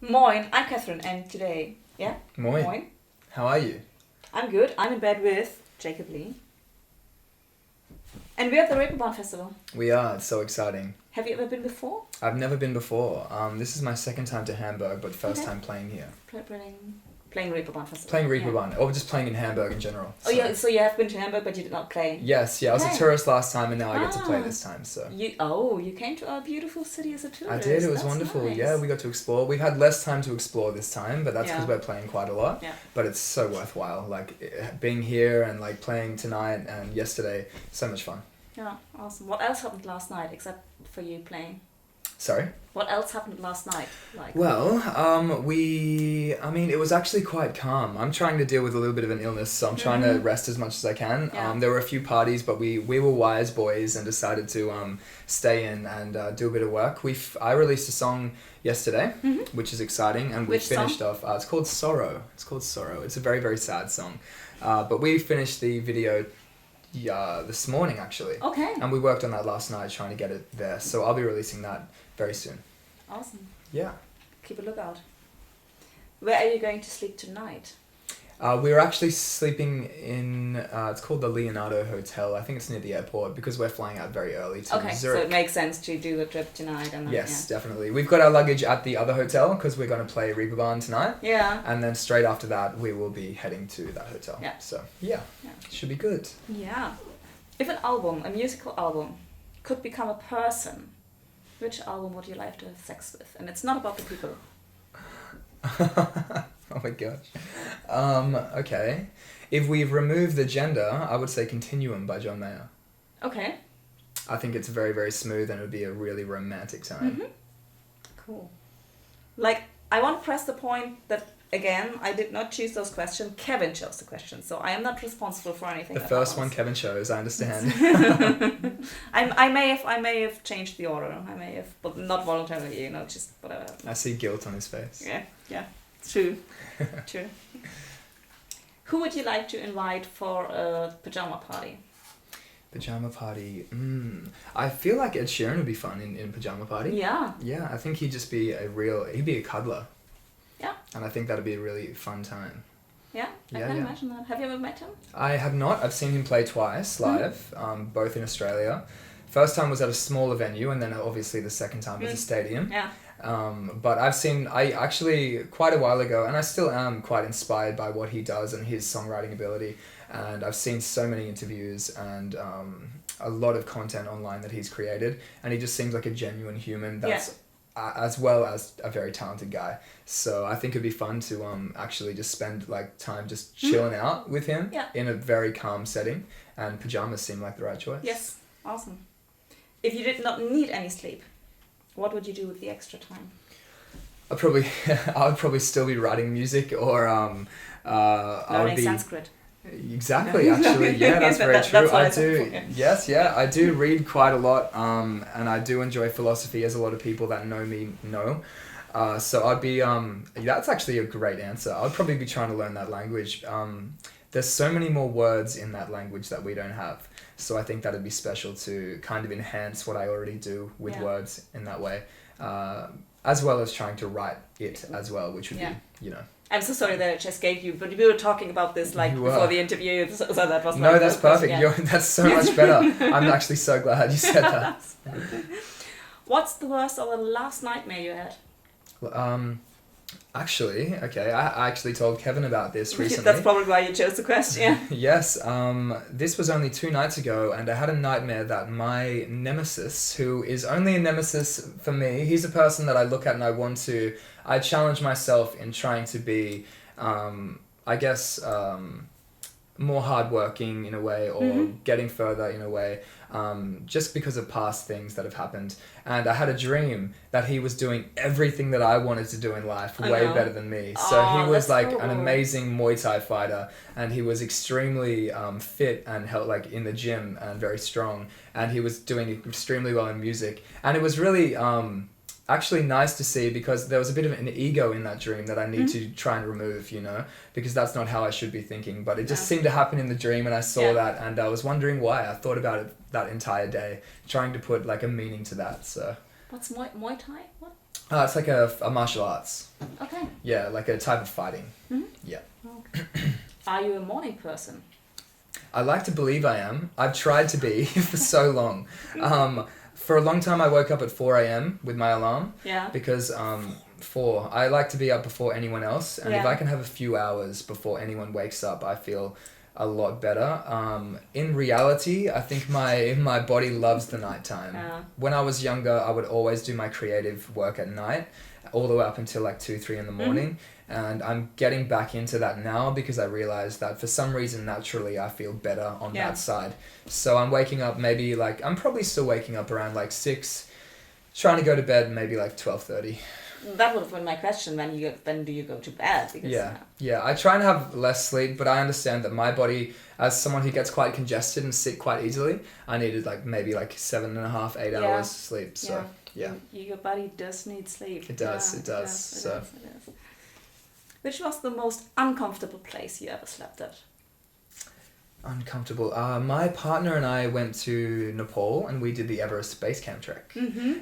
Moin, I'm Catherine, and today, yeah? Moin. Moin. How are you? I'm good. I'm in bed with Jacob Lee. And we're at the Reeperbahn Festival. We are. It's so exciting. Have you ever been before? I've never been before. This is my second time to Hamburg, but first time playing here. Playing Reeperbahn Festival. Playing Reeperbahn, or just playing in Hamburg in general. Oh, yeah, so you have been to Hamburg, but you did not play? Yes, yeah. I was a tourist last time, and now I get to play this time, so. You came to our beautiful city as a tourist. I did. It was That's wonderful. nice. Yeah, we got to explore. We've had less time to explore this time, but that's because we're playing quite a lot. Yeah. But it's so worthwhile. Like, being here and, like, playing tonight and yesterday, so much fun. Yeah, awesome. What else happened last night, except for you playing? Sorry? What else happened last night? Well, it was actually quite calm. I'm trying to deal with a little bit of an illness, so I'm trying to rest as much as I can. Yeah. There were a few parties, but we were wise boys and decided to stay in and do a bit of work. I released a song yesterday, which is exciting, and we finished off. It's called Sorrow. It's a very, very sad song. But we finished the video this morning, actually. Okay. And we worked on that last night, trying to get it there. So I'll be releasing that very soon. Awesome. Yeah. Keep a lookout. Where are you going to sleep tonight? We're actually sleeping in, it's called the Leonardo Hotel. I think it's near the airport because we're flying out very early to Okay, Zurich. so it makes sense to do the trip tonight. And then, Yes, definitely. We've got our luggage at the other hotel because we're going to play Reeperbahn tonight. Yeah. And then straight after that, we will be heading to that hotel. Yeah. So, yeah. Should be good. Yeah. If an album, a musical album, could become a person, which album would you like to have sex with? And it's not about the people. Oh my gosh. Okay. If we've removed the gender, I would say Continuum by John Mayer. Okay. I think it's very, very smooth and it would be a really romantic time. Cool. Like, I want to press the point that, again, I did not choose those questions. Kevin chose the questions, so I am not responsible for anything. The that first happens. one Kevin chose, I understand. I may have changed the order. I may have, but not voluntarily, just whatever. I see guilt on his face. Yeah. True. True. Who would you like to invite for a pajama party? Pajama Party. I feel like Ed Sheeran would be fun in Pajama Party. Yeah. Yeah, I think he'd just be he'd be a cuddler. Yeah. And I think that'd be a really fun time. Yeah, I can imagine that. Have you ever met him? I have not. I've seen him play twice live, both in Australia. First time was at a smaller venue, and then obviously the second time was a stadium. Yeah. But I actually, quite a while ago, and I still am quite inspired by what he does and his songwriting ability. And I've seen so many interviews and a lot of content online that he's created. And he just seems like a genuine human that's as well as a very talented guy. So I think it'd be fun to actually just spend time just chilling out with him in a very calm setting. And pajamas seem like the right choice. Yes, awesome. If you did not need any sleep, what would you do with the extra time? I would probably still be writing music or learning Sanskrit. Exactly, actually, yeah, that's very true. That's I do read quite a lot, and I do enjoy philosophy, as a lot of people that know me know. So I'd be, that's actually a great answer. I'd probably be trying to learn that language. There's so many more words in that language that we don't have. So I think that'd be special to kind of enhance what I already do with words in that way, as well as trying to write it as well, which would be, I'm so sorry that I just gave you, but we were talking about this before the interview, so that was no, that's perfect. That's so much better. I'm actually so glad you said that. What's the worst or the last nightmare you had? Actually, okay, I actually told Kevin about this recently. That's probably why you chose the question. Yes, this was only 2 nights ago, and I had a nightmare that my nemesis, who is only a nemesis for me, he's a person that I look at and I challenge myself in trying to be, more hardworking in a way, or getting further in a way, just because of past things that have happened. And I had a dream that he was doing everything that I wanted to do in life way better than me. So he was an amazing Muay Thai fighter, and he was extremely fit and held in the gym and very strong. And he was doing extremely well in music. And it was really actually nice to see, because there was a bit of an ego in that dream that I need to try and remove, because that's not how I should be thinking. But it just seemed to happen in the dream, and I saw that, and I was wondering why. I thought about it that entire day, trying to put a meaning to that. So what's Muay Thai? What? It's like a martial arts. Okay. Yeah, like a type of fighting. Mhm. Yeah. Okay. Are you a morning person? I like to believe I am. I've tried to be for so long. For a long time, I woke up at 4 a.m. with my alarm. Yeah. Because I like to be up before anyone else, and if Yeah. I can have a few hours before anyone wakes up, I feel a lot better. In reality, I think my body loves the nighttime. When I was younger, I would always do my creative work at night, all the way up until like 2, 3 in the morning. And I'm getting back into that now because I realized that for some reason, naturally, I feel better on that side. So I'm waking up I'm probably still waking up around like 6, trying to go to bed maybe like 12:30. That would have been my question. When do you go to bed? Because, Yeah. I try and have less sleep, but I understand that my body, as someone who gets quite congested and sick quite easily, I needed like maybe like 7.5, 8 hours sleep. So your body does need sleep. It does. It does. So. Which was the most uncomfortable place you ever slept at? Uncomfortable. My partner and I went to Nepal and we did the Everest Base Camp trek,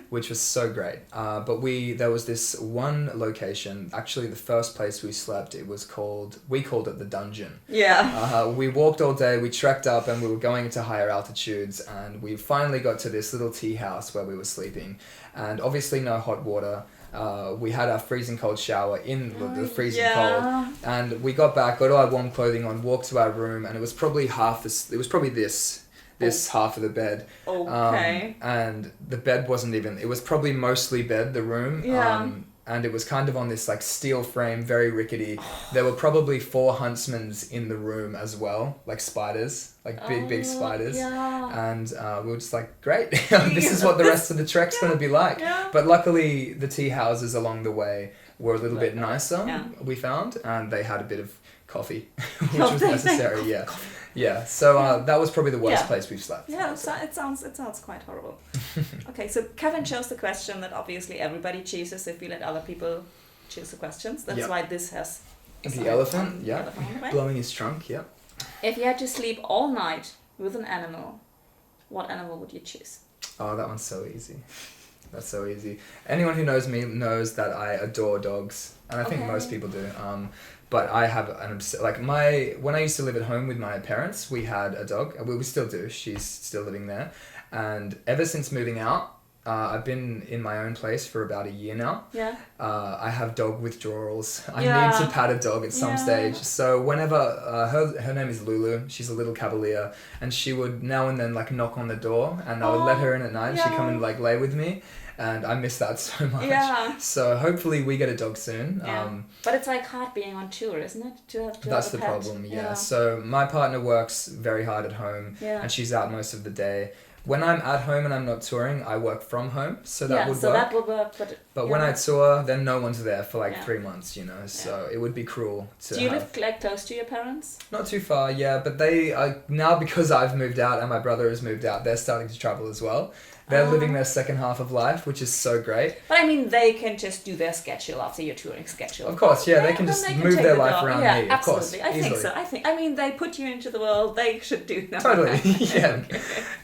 which was so great. But there was this one location, actually the first place we slept, we called it the dungeon. Yeah. We walked all day, we trekked up and we were going into higher altitudes, and we finally got to this little tea house where we were sleeping, and obviously no hot water. We had our freezing cold shower in the freezing cold, and we got back, got all our warm clothing on, walked to our room, and it was probably this half of the bed. Okay. And the bed wasn't even, it was probably mostly bed, the room. And it was kind of on this like steel frame, very rickety. There were probably 4 huntsmans in the room as well, like spiders, like big spiders. And we were just like, great, this is what the rest of the trek's going to be like. But luckily the tea houses along the way were a little bit nicer, we found, and they had a bit of coffee, which was necessary. Yeah, so that was probably the worst place we've slept. Yeah, it sounds quite horrible. Okay, so Kevin chose the question that obviously everybody chooses if we let other people choose the questions. That's why this has the elephant, the elephant on the way. Blowing his trunk, If you had to sleep all night with an animal, what animal would you choose? Oh, that one's so easy. That's so easy. Anyone who knows me knows that I adore dogs, and I think most people do. But I have when I used to live at home with my parents, we had a dog. We still do. She's still living there. And ever since moving out, I've been in my own place for about a year now. Yeah. I have dog withdrawals. I need to pat a dog at some stage. So whenever, her name is Lulu. She's a little Cavalier. And she would now and then like knock on the door, and I would let her in at night. She'd come and like lay with me. And I miss that so much. Yeah. So hopefully we get a dog soon. Yeah. But it's like hard being on tour, isn't it? That's the problem, yeah. So my partner works very hard at home, and she's out most of the day. When I'm at home and I'm not touring, I work from home, so that would work. That would work. But when I tour, then no one's there for like 3 months, so it would be cruel to Do you live like close to your parents? Not too far, but they are, now because I've moved out and my brother has moved out, they're starting to travel as well. They're living their second half of life, which is so great. But I mean, they can just do their schedule after your touring schedule. Of course, they can just move their life around me, of course. I think so. I mean, they put you into the world, they should do that. Totally,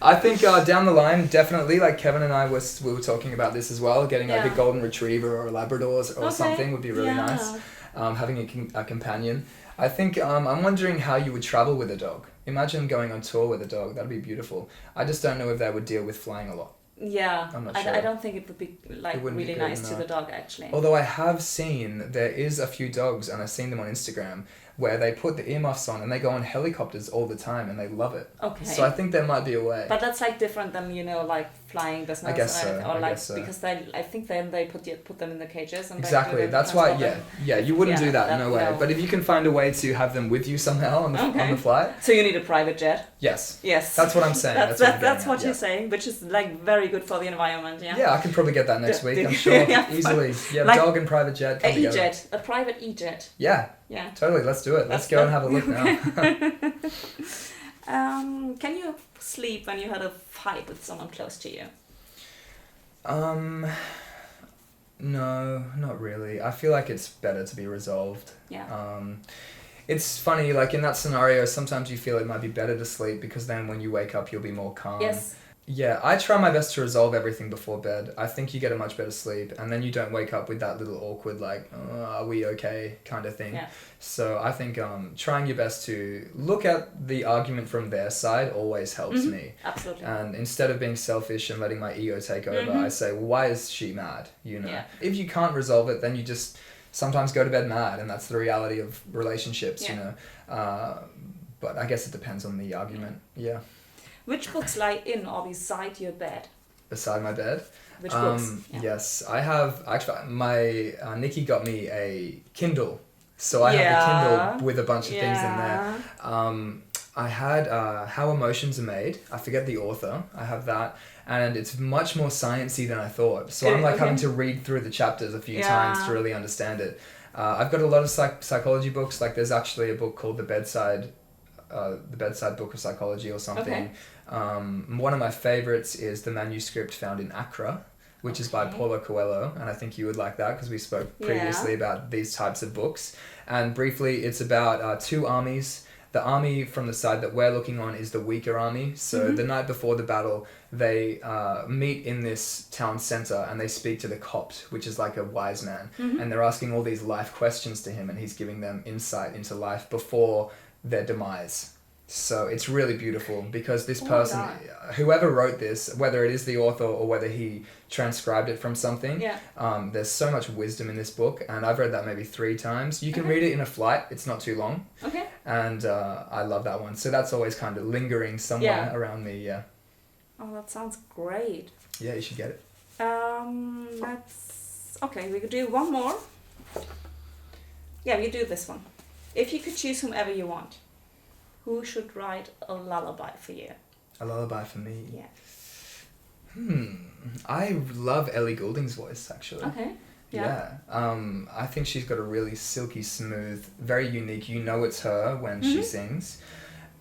I think down the line, definitely, like Kevin and I we were talking about this as well, getting like a golden retriever or a Labrador or something would be really nice. Having a companion. I think I'm wondering how you would travel with a dog. Imagine going on tour with a dog. That'd be beautiful. I just don't know if they would deal with flying a lot. Yeah, I'm not sure. I don't think it would be like really nice to the dog actually. Although I have seen, there is a few dogs, and I've seen them on Instagram, where they put the earmuffs on and they go on helicopters all the time and they love it. Okay. So I think there might be a way. But that's like different than, like flying business. I guess so. Or like, so. Because I think then they put them in the cages. And exactly. That's why, you wouldn't do that, no way. No. But if you can find a way to have them with you somehow on the flight. So you need a private jet? Yes. Yes. That's what I'm saying. That's what you're saying, which is like very good for the environment, yeah? Yeah, I can probably get that next week, I'm sure. Easily. Yeah, like dog and private jet. A private E-jet. Yeah. Yeah. Totally, let's do it. Let's go and have a look now. Can you sleep when you had a fight with someone close to you? No, not really. I feel like it's better to be resolved. Yeah. It's funny, like in that scenario, sometimes you feel it might be better to sleep because then when you wake up, you'll be more calm. Yes. Yeah, I try my best to resolve everything before bed. I think you get a much better sleep, and then you don't wake up with that little awkward, like, oh, are we okay kind of thing. Yeah. So I think trying your best to look at the argument from their side always helps me. Absolutely. And instead of being selfish and letting my ego take over, I say, well, why is she mad? You know, Yeah. if you can't resolve it, then you just sometimes go to bed mad, and that's the reality of relationships, Yeah. you know. But I guess it depends on the argument. Yeah. Which books lie in or beside your bed? Beside my bed. Which books? Yeah. Yes, I have actually. My Nikki got me a Kindle, so I have Yeah. the Kindle with a bunch of things in Yeah. there. I had How Emotions Are Made. I forget the author. I have that, and it's much more sciencey than I thought. So I'm like Okay. having to read through the chapters a few Yeah. times to really understand it. I've got a lot of psychology books. Like there's actually a book called The Bedside Book of Psychology or something. Okay. One of my favorites is the manuscript found in Accra, which is by Paulo Coelho, and I think you would like that because we spoke previously about these types of books. And briefly, it's about two armies. The army from the side that we're looking on is the weaker army. So the night before the battle, they meet in this town center and they speak to the Copt, which is like a wise man. And they're asking all these life questions to him, and he's giving them insight into life before their demise. So it's really beautiful because this person, whoever wrote this, whether it is the author or whether he transcribed it from something, there's so much wisdom in this book, and I've read that maybe 3 times. You can read it in a flight, it's not too long. Okay. And I love that one. So that's always kind of lingering somewhere around me, yeah. Oh, that sounds great. Yeah, you should get it. Okay, we could do one more. Yeah, we do this one. If you could choose whomever you want, who should write a lullaby for you? A lullaby for me? Yeah. I love Ellie Goulding's voice, actually. Okay. Yeah. I think she's got a really silky smooth, very unique, you know it's her when she sings.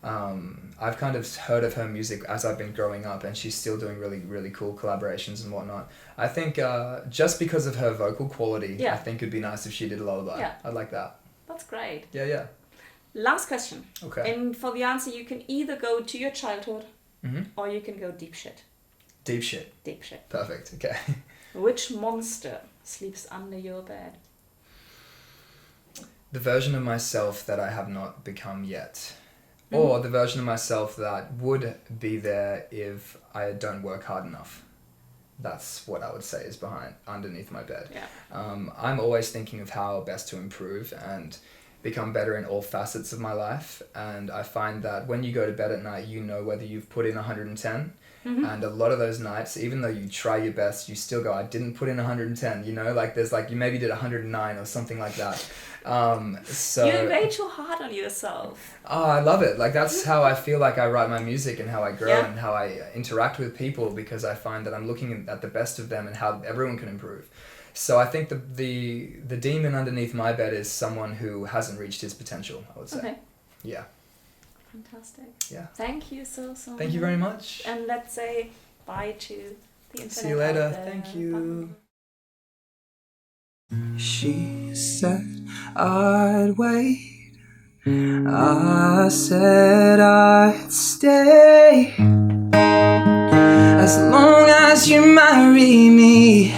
I've kind of heard of her music as I've been growing up, and she's still doing really, really cool collaborations and whatnot. I think just because of her vocal quality, I think it'd be nice if she did a lullaby. Yeah. I'd like that. That's great. Yeah. Last question. Okay. And for the answer, you can either go to your childhood or you can go deep shit. Deep shit. Deep shit. Perfect. Okay. Which monster sleeps under your bed? The version of myself that I have not become yet. Or the version of myself that would be there if I don't work hard enough. That's what I would say is underneath my bed. Yeah. I'm always thinking of how best to improve and become better in all facets of my life. And I find that when you go to bed at night, you know whether you've put in 110. And a lot of those nights, even though you try your best, you still go, I didn't put in 110, you know, like there's like, you maybe did 109 or something like that. So You're way too hard on yourself. Oh, I love it. Like that's how I feel like I write my music and how I grow and how I interact with people, because I find that I'm looking at the best of them and how everyone can improve. So I think the demon underneath my bed is someone who hasn't reached his potential, I would say. Okay. Yeah. Fantastic. Yeah. Thank you so much. Thank you very much. And let's say bye to the internet. See you later. out there. Thank you. Bye. She said I'd wait. I said I'd stay. As long as you marry me.